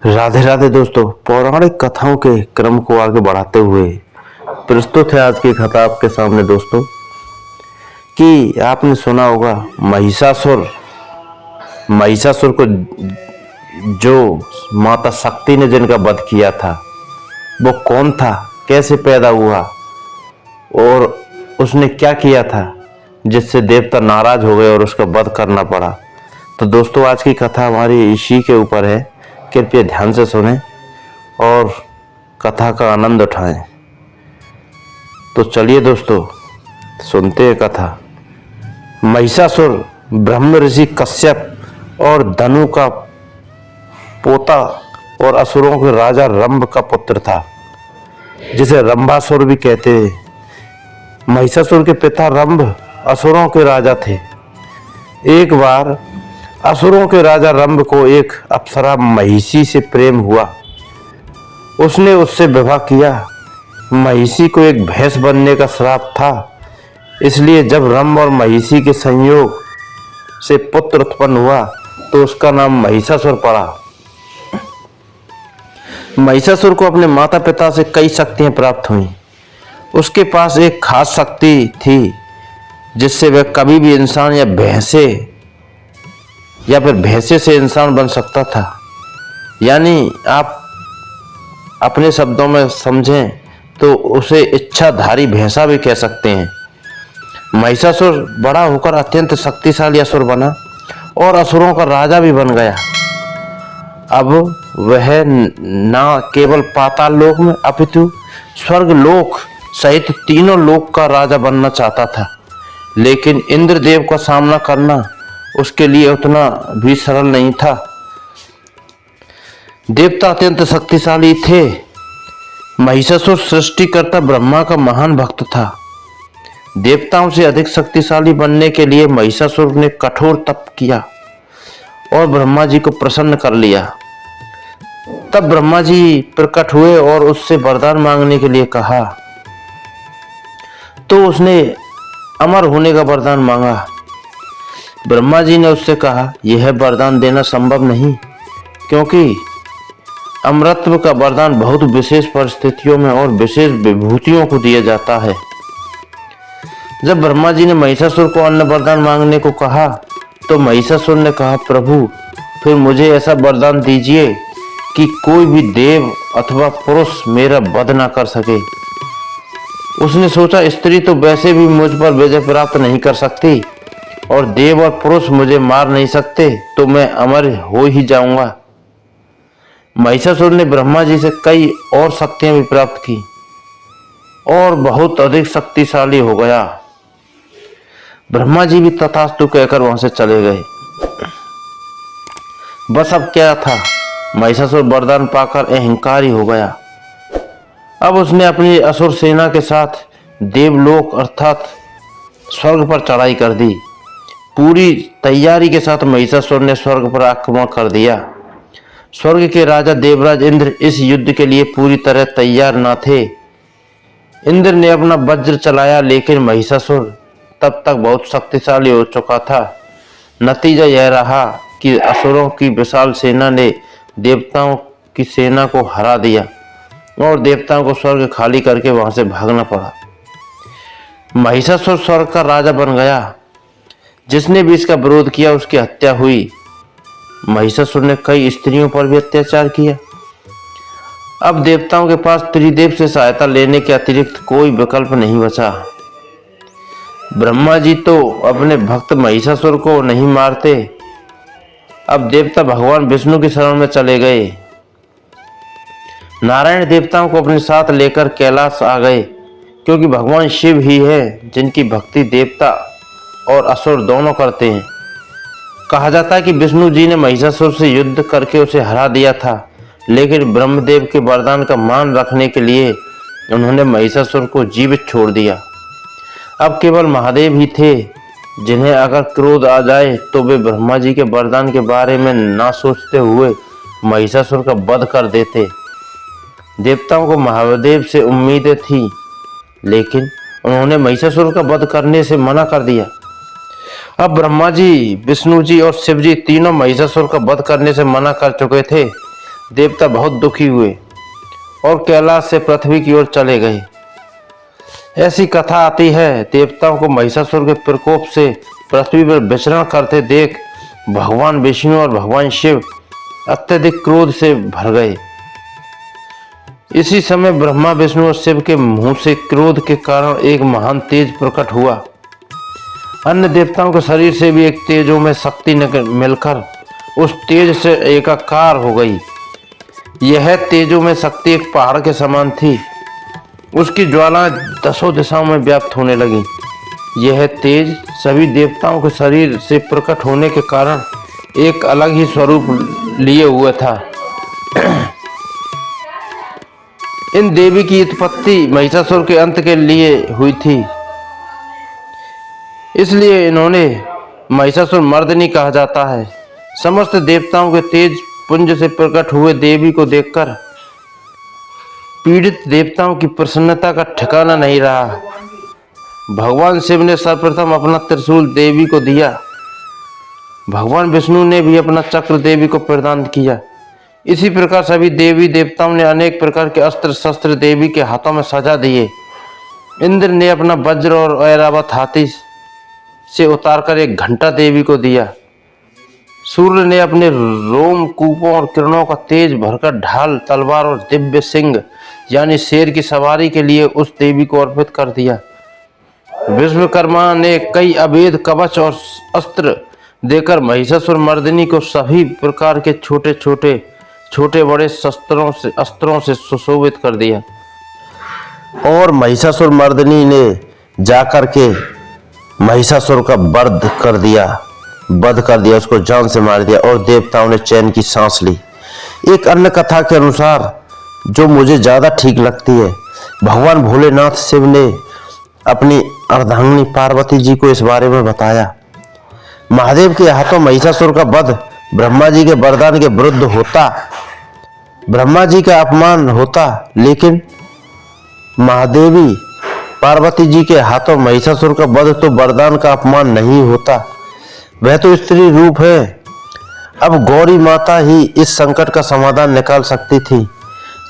राधे राधे दोस्तों। पौराणिक कथाओं के क्रम को आगे बढ़ाते हुए प्रस्तुत है आज की कथा आपके सामने दोस्तों। कि आपने सुना होगा महिषासुर महिषासुर को जो माता शक्ति ने जिनका वध किया था वो कौन था, कैसे पैदा हुआ और उसने क्या किया था जिससे देवता नाराज हो गए और उसका वध करना पड़ा। तो दोस्तों आज की कथा हमारी इसी के ऊपर है, कृपया ध्यान से सुनें और कथा का आनंद उठाएं। तो चलिए दोस्तों सुनते हैं कथा। महिषासुर ब्रह्म ऋषि कश्यप और धनु का पोता और असुरों के राजा रंभ का पुत्र था, जिसे रंभासुर भी कहते हैं। महिषासुर के पिता रंभ असुरों के राजा थे। एक बार असुरों के राजा रंभ को एक अप्सरा महिषी से प्रेम हुआ। उसने उससे विवाह किया। महिषी को एक भैंस बनने का श्राप था, इसलिए जब रंभ और महिषी के संयोग से पुत्र उत्पन्न हुआ तो उसका नाम महिषासुर पड़ा। महिषासुर को अपने माता पिता से कई शक्तियां प्राप्त हुईं। उसके पास एक खास शक्ति थी जिससे वह कभी भी इंसान या फिर भैंसे से इंसान बन सकता था। यानी आप अपने शब्दों में समझें तो उसे इच्छाधारी भैंसा भी कह सकते हैं। महिषासुर बड़ा होकर अत्यंत शक्तिशाली असुर बना और असुरों का राजा भी बन गया। अब वह ना केवल पाताल लोक में अपितु स्वर्ग लोक सहित तीनों लोक का राजा बनना चाहता था, लेकिन इंद्रदेव का सामना करना उसके लिए उतना भी सरल नहीं था। देवता अत्यंत शक्तिशाली थे। महिषासुर सृष्टिकर्ता ब्रह्मा का महान भक्त था। देवताओं से अधिक शक्तिशाली बनने के लिए महिषासुर ने कठोर तप किया और ब्रह्मा जी को प्रसन्न कर लिया। तब ब्रह्मा जी प्रकट हुए और उससे वरदान मांगने के लिए कहा, तो उसने अमर होने का वरदान मांगा। ब्रह्मा जी ने उससे कहा, यह वरदान देना संभव नहीं, क्योंकि अमरत्व का वरदान बहुत विशेष परिस्थितियों में और विशेष विभूतियों को दिया जाता है। जब ब्रह्मा जी ने महिषासुर को अन्य वरदान मांगने को कहा तो महिषासुर ने कहा, प्रभु फिर मुझे ऐसा वरदान दीजिए कि कोई भी देव अथवा पुरुष मेरा वध ना कर सके। उसने सोचा, स्त्री तो वैसे भी मुझ पर विजय प्राप्त नहीं कर सकती और देव और पुरुष मुझे मार नहीं सकते, तो मैं अमर हो ही जाऊंगा। महिषासुर ने ब्रह्मा जी से कई और शक्तियां भी प्राप्त की और बहुत अधिक शक्तिशाली हो गया। ब्रह्मा जी भी तथास्तु कहकर वहां से चले गए। बस अब क्या था, महिषासुर वरदान पाकर अहंकारी हो गया। अब उसने अपनी असुर सेना के साथ देवलोक अर्थात स्वर्ग पर चढ़ाई कर दी। पूरी तैयारी के साथ महिषासुर ने स्वर्ग पर आक्रमण कर दिया। स्वर्ग के राजा देवराज इंद्र इस युद्ध के लिए पूरी तरह तैयार न थे। इंद्र ने अपना वज्र चलाया, लेकिन महिषासुर तब तक बहुत शक्तिशाली हो चुका था। नतीजा यह रहा कि असुरों की विशाल सेना ने देवताओं की सेना को हरा दिया और देवताओं को स्वर्ग खाली करके वहां से भागना पड़ा। महिषासुर स्वर्ग का राजा बन गया। जिसने भी इसका विरोध किया उसकी हत्या हुई। महिषासुर ने कई स्त्रियों पर भी अत्याचार किया। अब देवताओं के पास त्रिदेव से सहायता लेने के अतिरिक्त कोई विकल्प नहीं बचा। ब्रह्मा जी तो अपने भक्त महिषासुर को नहीं मारते। अब देवता भगवान विष्णु की शरण में चले गए। नारायण देवताओं को अपने साथ लेकर कैलाश आ गए, क्योंकि भगवान शिव ही है जिनकी भक्ति देवता और असुर दोनों करते हैं। कहा जाता है कि विष्णु जी ने महिषासुर से युद्ध करके उसे हरा दिया था, लेकिन ब्रह्मदेव के वरदान का मान रखने के लिए उन्होंने महिषासुर को जीवित छोड़ दिया। अब केवल महादेव ही थे जिन्हें अगर क्रोध आ जाए तो वे ब्रह्मा जी के वरदान के बारे में ना सोचते हुए महिषासुर का वध कर देते। देवताओं को महादेव से उम्मीदें थी, लेकिन उन्होंने महिषासुर का वध करने से मना कर दिया। अब ब्रह्मा जी, विष्णु जी और शिव जी तीनों महिषासुर का वध करने से मना कर चुके थे। देवता बहुत दुखी हुए और कैलाश से पृथ्वी की ओर चले गए। ऐसी कथा आती है, देवताओं को महिषासुर के प्रकोप से पृथ्वी पर विचरण करते देख भगवान विष्णु और भगवान शिव अत्यधिक क्रोध से भर गए। इसी समय ब्रह्मा विष्णु और शिव के मुंह से क्रोध के कारण एक महान तेज प्रकट हुआ। अन्य देवताओं के शरीर से भी एक तेजों में शक्ति मिलकर उस तेज से एकाकार हो गई। यह तेजों में शक्ति एक पहाड़ के समान थी। उसकी ज्वालाएं दसों दिशाओं में व्याप्त होने लगी। यह तेज सभी देवताओं के शरीर से प्रकट होने के कारण एक अलग ही स्वरूप लिए हुआ था। इन देवी की उत्पत्ति महिषासुर के अंत के लिए हुई थी, इसलिए इन्होंने महिषासुर मर्दिनी कहा जाता है। समस्त देवताओं के तेज पुंज से प्रकट हुए देवी को देखकर पीड़ित देवताओं की प्रसन्नता का ठिकाना नहीं रहा। भगवान शिव ने सर्वप्रथम अपना त्रिशूल देवी को दिया। भगवान विष्णु ने भी अपना चक्र देवी को प्रदान किया। इसी प्रकार सभी देवी देवताओं ने अनेक प्रकार के अस्त्र शस्त्र देवी के हाथों में सजा दिए। इंद्र ने अपना वज्र और ऐरावत हाथी से उतारकर एक घंटा देवी को दिया। सूर्य ने अपने रोम कूपों और किरणों का तेज भरकर ढाल, तलवार और दिव्य सिंह यानी शेर की सवारी के लिए उस देवी को अर्पित कर दिया। विश्वकर्मा ने कई अभेद कवच और अस्त्र देकर महिषासुर मर्दिनी को सभी प्रकार के छोटे बड़े अस्त्रों से सुशोभित कर दिया। और महिषासुर मर्दिनी ने जाकर के महिषासुर का वध कर दिया, उसको जान से मार दिया और देवताओं ने चैन की सांस ली। एक अन्य कथा के अनुसार, जो मुझे ज्यादा ठीक लगती है, भगवान भोलेनाथ शिव ने अपनी अर्धांगिनी पार्वती जी को इस बारे में बताया। महादेव के हाथों महिषासुर का वध ब्रह्मा जी के वरदान के विरुद्ध होता, ब्रह्मा जी का अपमान होता, लेकिन महादेवी पार्वती जी के हाथों महिषासुर का वध तो वरदान का अपमान नहीं होता, वह तो स्त्री रूप है। अब गौरी माता ही इस संकट का समाधान निकाल सकती थी।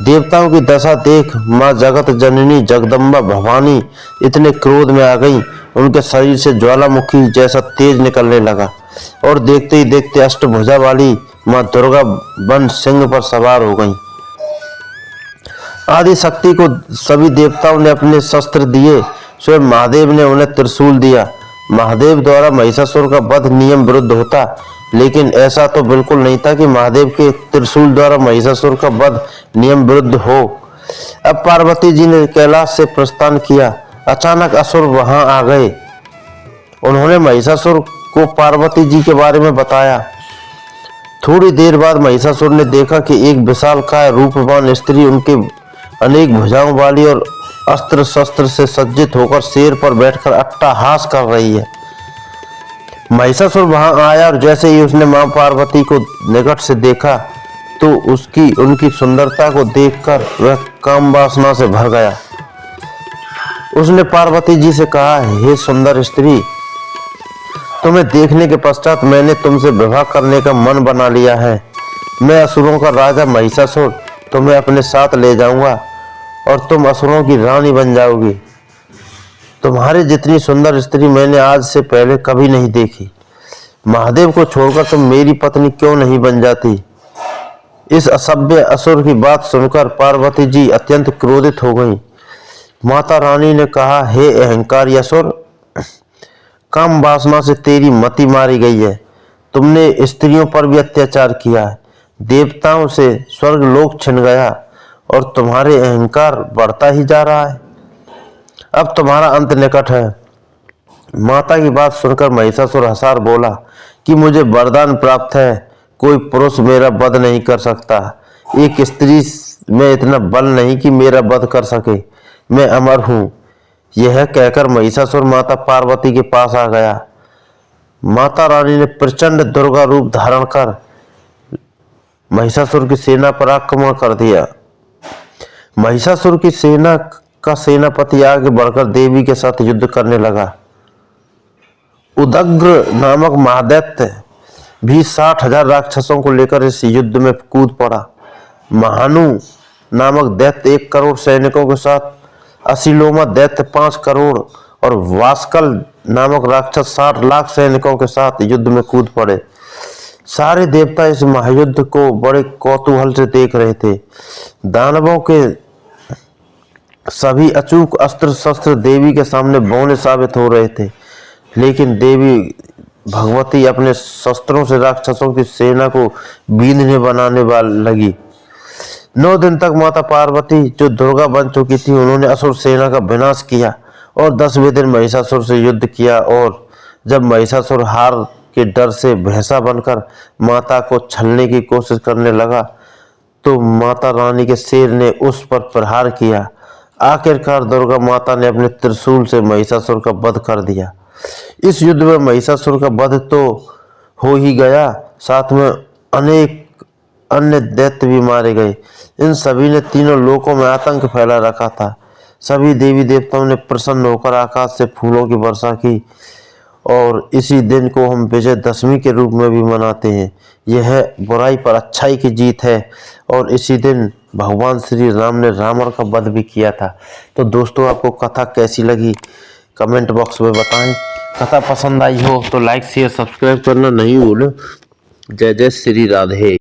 देवताओं की दशा देख माँ जगत जननी जगदम्बा भवानी इतने क्रोध में आ गई, उनके शरीर से ज्वालामुखी जैसा तेज निकलने लगा और देखते ही देखते अष्टभुजा वाली माँ दुर्गा बन सिंह पर सवार हो गई। आदि शक्ति को सभी देवताओं ने अपने शस्त्र दिए। स्वयं महादेव ने उन्हें त्रिशूल दिया। महादेव द्वारा महिषासुर का वध नियम विरुद्ध होता, लेकिन ऐसा तो बिल्कुल नहीं था कि महादेव के त्रिशूल द्वारा महिषासुर का वध नियम विरुद्ध हो। अब पार्वती जी ने कैलाश से प्रस्थान किया। अचानक असुर वहां आ गए। उन्होंने महिषासुर को पार्वती जी के बारे में बताया। थोड़ी देर बाद महिषासुर ने देखा कि एक विशालकाय रूपवान स्त्री उनके अनेक भुजाओं वाली और अस्त्र शस्त्र से सज्जित होकर शेर पर बैठकर अट्टहास कर रही है। महिषासुर वहां आया और जैसे ही उसने मां पार्वती को निकट से देखा तो उनकी सुंदरता को देखकर वह काम वासना से भर गया। उसने पार्वती जी से कहा, हे सुंदर स्त्री, तुम्हें देखने के पश्चात मैंने तुमसे विवाह करने का मन बना लिया है। मैं असुरों का राजा महिषासुर तुम्हें अपने साथ ले जाऊंगा और तुम असुरों की रानी बन जाओगी। तुम्हारे जितनी सुंदर स्त्री मैंने आज से पहले कभी नहीं देखी। महादेव को छोड़कर तुम मेरी पत्नी क्यों नहीं बन जाती? इस असभ्य असुर की बात सुनकर पार्वती जी अत्यंत क्रोधित हो गईं। माता रानी ने कहा, हे अहंकारी असुर, काम वासना से तेरी मति मारी गई है। तुमने स्त्रियों पर भी अत्याचार किया है। देवताओं से स्वर्ग लोक छिन गया और तुम्हारे अहंकार बढ़ता ही जा रहा है। अब तुम्हारा अंत निकट है। माता की बात सुनकर महिषासुर हंसार बोला कि मुझे वरदान प्राप्त है, कोई पुरुष मेरा वध नहीं कर सकता। एक स्त्री में इतना बल नहीं कि मेरा वध कर सके। मैं अमर हूं। यह कहकर महिषासुर माता पार्वती के पास आ गया। माता रानी ने प्रचंड दुर्गा रूप धारण कर महिषासुर की सेना पर आक्रमण कर दिया। महिषासुर की सेना का सेनापति आगे बढ़कर देवी के साथ युद्ध करने लगा। उदग्र नामक महादैत्य भी 60,000 राक्षसों को लेकर इस युद्ध में कूद पड़ा। महानु नामक दैत्य 1 करोड़ सैनिकों के साथ, असिलोमा दैत्य 5 करोड़ और वास्कल नामक राक्षस 60 लाख सैनिकों के साथ युद्ध में कूद पड़े। सारे देवता इस महायुद्ध को बड़े कौतूहल से देख रहे थे। दानवों के सभी अचूक अस्त्र शस्त्र देवी के सामने बौने साबित हो रहे थे, लेकिन देवी भगवती अपने शस्त्रों से राक्षसों की सेना को बींधने बनाने लगी। 9 दिन तक माता पार्वती, जो दुर्गा बन चुकी थी, उन्होंने असुर सेना का विनाश किया और 10वें दिन महिषासुर से युद्ध किया। और जब महिषासुर हार के डर से भैंसा बनकर माता को छलने की कोशिश करने लगा, तो माता रानी के शेर ने उस पर प्रहार किया। आखिरकार दुर्गा माता ने अपने त्रिशूल से महिषासुर का वध कर दिया। इस युद्ध में महिषासुर का वध तो हो ही गया, साथ में अनेक अन्य दैत्य भी मारे गए। इन सभी ने तीनों लोकों में आतंक फैला रखा था। सभी देवी देवताओं ने प्रसन्न होकर आकाश से फूलों की वर्षा की और इसी दिन को हम विजयदशमी के रूप में भी मनाते हैं। यह बुराई पर अच्छाई की जीत है और इसी दिन भगवान श्री राम ने रावण का वध भी किया था। तो दोस्तों, आपको कथा कैसी लगी कमेंट बॉक्स में बताएं। कथा पसंद आई हो तो लाइक शेयर सब्सक्राइब करना नहीं भूलें। जय जय श्री राधे।